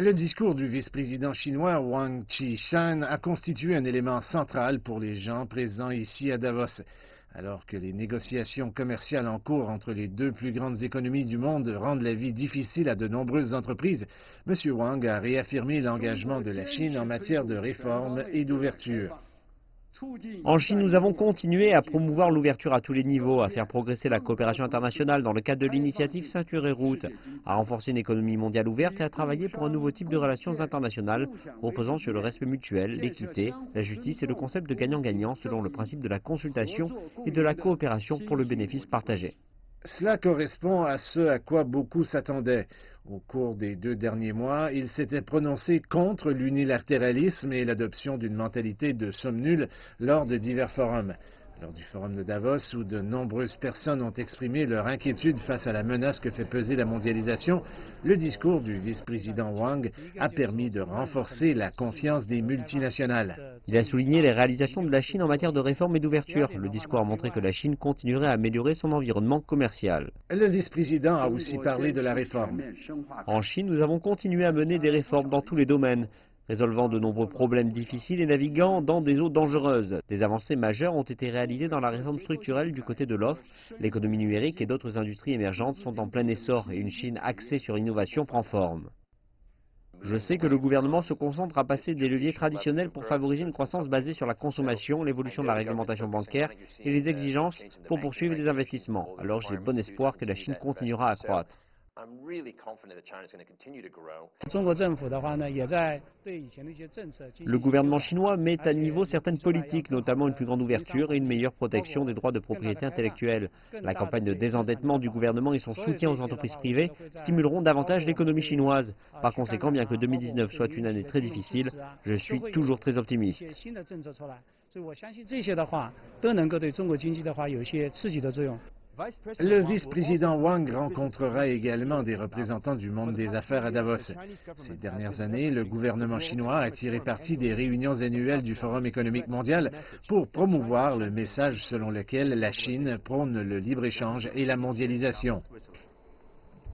Le discours du vice-président chinois Wang Qishan a constitué un élément central pour les gens présents ici à Davos. Alors que les négociations commerciales en cours entre les deux plus grandes économies du monde rendent la vie difficile à de nombreuses entreprises, M. Wang a réaffirmé l'engagement de la Chine en matière de réforme et d'ouverture. En Chine, nous avons continué à promouvoir l'ouverture à tous les niveaux, à faire progresser la coopération internationale dans le cadre de l'initiative Ceinture et Route, à renforcer une économie mondiale ouverte et à travailler pour un nouveau type de relations internationales reposant sur le respect mutuel, l'équité, la justice et le concept de gagnant-gagnant selon le principe de la consultation et de la coopération pour le bénéfice partagé. Cela correspond à ce à quoi beaucoup s'attendaient. Au cours des 2 derniers mois, il s'était prononcé contre l'unilatéralisme et l'adoption d'une mentalité de somme nulle lors de divers forums. Lors du forum de Davos, où de nombreuses personnes ont exprimé leur inquiétude face à la menace que fait peser la mondialisation, le discours du vice-président Wang a permis de renforcer la confiance des multinationales. Il a souligné les réalisations de la Chine en matière de réforme et d'ouverture. Le discours a montré que la Chine continuerait à améliorer son environnement commercial. Le vice-président a aussi parlé de la réforme. En Chine, nous avons continué à mener des réformes dans tous les domaines, résolvant de nombreux problèmes difficiles et naviguant dans des eaux dangereuses. Des avancées majeures ont été réalisées dans la réforme structurelle du côté de l'offre. L'économie numérique et d'autres industries émergentes sont en plein essor et une Chine axée sur l'innovation prend forme. Je sais que le gouvernement se concentre à passer des leviers traditionnels pour favoriser une croissance basée sur la consommation, l'évolution de la réglementation bancaire et les exigences pour poursuivre les investissements. Alors j'ai bon espoir que la Chine continuera à croître. Le gouvernement chinois met à niveau certaines politiques, notamment une plus grande ouverture et une meilleure protection des droits de propriété intellectuelle. La campagne de désendettement du gouvernement et son soutien aux entreprises privées stimuleront davantage l'économie chinoise. Par conséquent, bien que 2019 soit une année très difficile, je suis toujours très optimiste. Le vice-président Wang rencontrera également des représentants du monde des affaires à Davos. Ces dernières années, le gouvernement chinois a tiré parti des réunions annuelles du Forum économique mondial pour promouvoir le message selon lequel la Chine prône le libre-échange et la mondialisation.